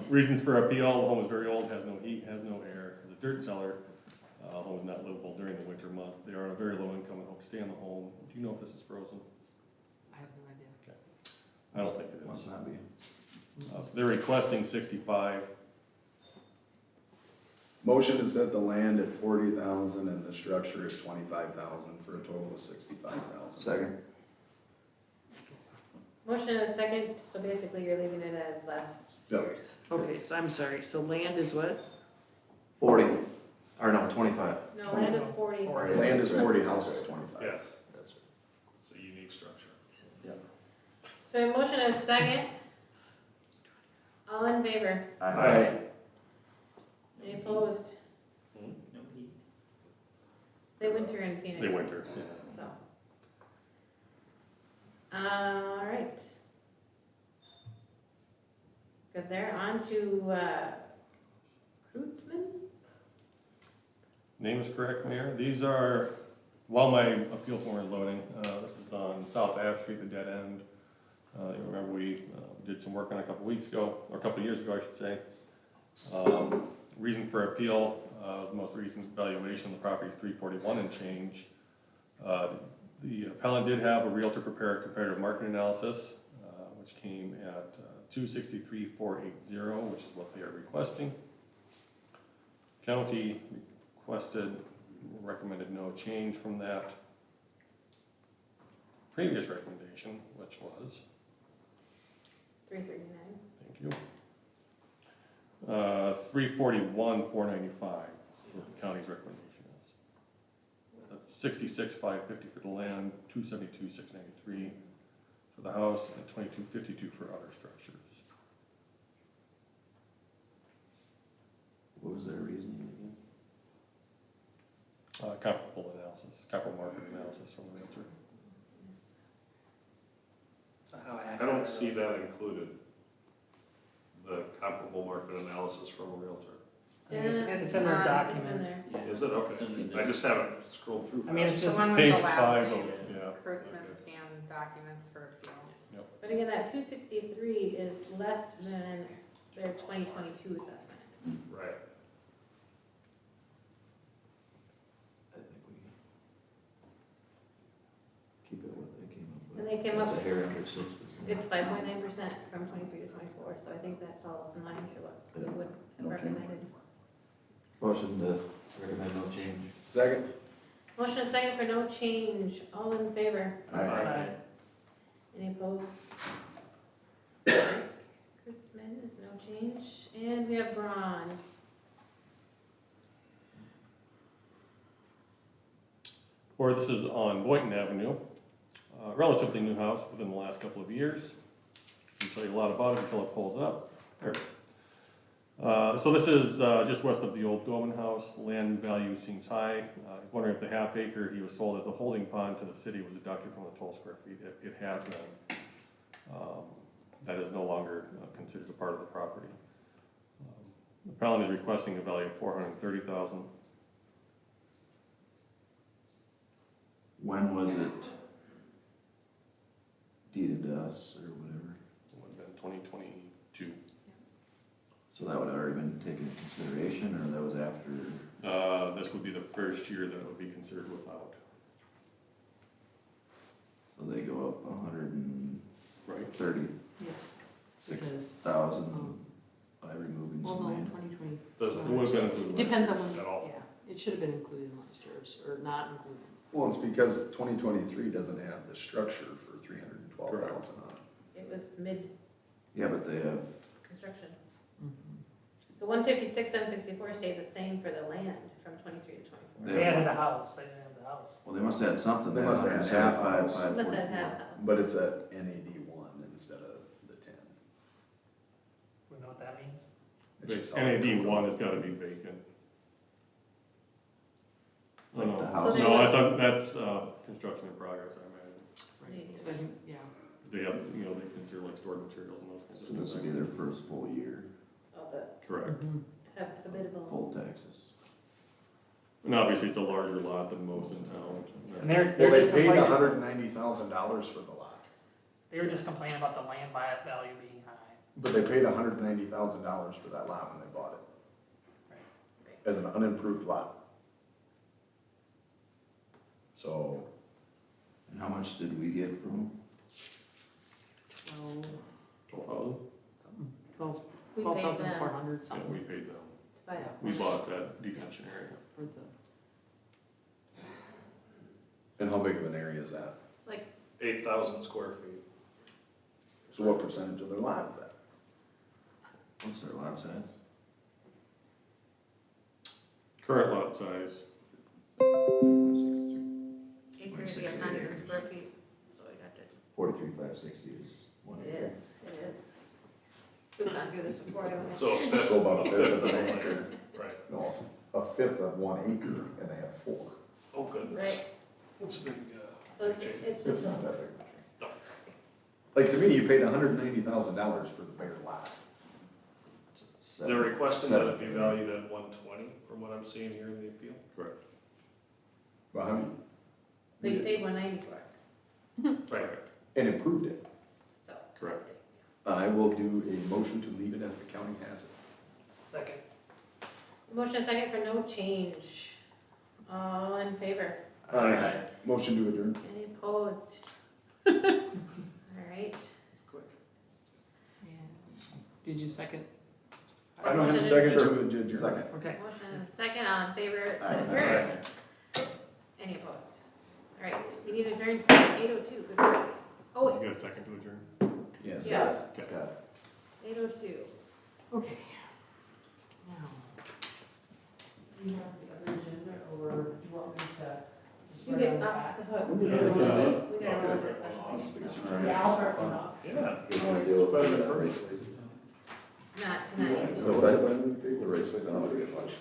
Reasons for appeal: the home is very old, has no heat, has no air, is a dirt cellar. homes not livable during the winter months. They are on a very low income and hope to stay in the home. Do you know if this is frozen? I have no idea. I don't think it Must is. not be. So they're requesting 65. Motion to set the land at 40,000 and the structure at 25,000 for a total of 65,000. Second. Motion and a second, so basically you're leaving it as last Yep. year's. Okay, so I'm sorry, so land is what? 40, or no, 25. No, land is 40. Land is 40, house is 25. Yes, it's a unique structure. So a motion and a second. All in favor? Aye. Any opposed? They winter in Phoenix. They winter. So. All right. Good there, on to, Kreutzmann? Name is correct, Mayor. These are, while my appeal form is loading, this is on South Ave Street, the dead end. You remember we did some work on it a couple weeks ago, or a couple years ago, I should say. Reason for appeal, the most recent valuation of the property is $341 and change. The appellant did have a realtor prepare a comparative market analysis, which came at $263,480, which is what they are requesting. County recommended no change from that previous recommendation, which was, 339. thank you, $341,495, what the county's recommendation is. That's $66,550 for the land, $272,693 for the house, and $22,52 for other structures. What was their reasoning again? Comparable analysis, comparable market analysis from the realtor. So how I accurate don't are see those? that included, the comparable market analysis from a realtor. It's in their It's documents. in there. Is it? Okay, I just haven't scrolled through. I mean, it's fast. The just one with Page the last 5 name, of, yeah. Kurtzman scanned documents for appeal. But again, that 263 is less than their 2022 assessment. Right. I think we keep it what they came up with. And they came It's up- a hair under 6%. It's 5.9% from 23 to 24, so I think that falls in line to what we would have No change. recommended. Motion to recommend no change. Second? Motion and second for no change, all in favor? Aye. Any opposed? Kurtzman is no change, and we have Braun. Or this is on Boynton Avenue, relatively new house within the last couple of years. I'll tell you a lot about it until it pulls up. There it is. So this is just west of the old Goman house. Land value seems high. Wondering if the half acre he was sold as a holding pond to the city was deducted from the total square feet. It has been. That is no longer considered a part of the property. The appellant is requesting a value of $430,000. When was it deeded to us or whatever? It would have been 2022. So that would have already been taken into consideration, or that was after? This would be the first year that it would be considered without. So they go up 136,000 Right. Yes. by removing Well, some no, land. 2020. Doesn't, It would have been included. Depends on when, At all. yeah, it should have been included in last year's, or not included. Well, it's because 2023 doesn't have the structure for 312,000 on it. It was mid-construction. Yeah, but they have, The 156, 764 stayed the same for the land from 23 to 24. They added a house, they didn't have the house. well, they must have had something. They must have had half house. 175, Must have 544. had a house. But it's at NAD 1 instead of the 10. We know what that means? It's just all- NAD 1 has got to be vacant. Oh, Like the no. house. So No, I was- thought that's construction in progress, I imagine. Right, 'cause I think, yeah. They have, they consider like stored materials and those kinds So of this will things. be their first full year, Oh, but Correct. have a bit of a. full taxes. And obviously, it's a larger lot than most in town. And they're Well, they just paid complaining, $190,000 for the lot, they were just complaining about the land value being high. but they paid $190,000 for that lot when they bought it. As an unimproved lot. So, And how much did we get from them? 12, We paid them 12,400 Yeah, something we paid them. to buy that. We bought that detention area. for the, and how big of an area is that? It's like, 8,000 square feet. So what percentage of their lot is that? What's their lot size? Current lot size, 163. acres, you got 900 square feet, so we got to. 43,560 is 1 acre. It is. We've gone through this before, haven't we? So a fifth, So about a a fifth fifth of of the an land. acre. Right. No, a fifth of 1 acre, and they have 4. Oh, goodness. Right, That's a big, so it's It's just, not that big. No. Like, to me, you paid $190,000 for the bare lot. they're requesting that it be valued at 120, from what I'm seeing here in the appeal. correct. Well, how many? but you paid 190 for it, Right. And improved it. so. Correct. I will do a motion to leave it as the county has it. Second. Motion and second for no change. All in favor? Aye. Motion to adjourn. Any opposed? All right. It's quick. did you second? I don't have a second to adjourn. Second. Okay. Motion and second, all in favor to Aye. adjourn? Any opposed? All right, we need to adjourn at 8:02. Good work. Oh, You wait, got a second to adjourn? Yes. Yeah. Scott. 8:02. Okay. Now, you have the other agenda, or do you want me to? just You write get on the off back? the hook. Yeah. We gotta run into a special meeting, so. Yeah, I'll start from off. Yeah. We're gonna do it. Better than hers. Not tonight. So what I plan to do, the race was, I don't want to get much.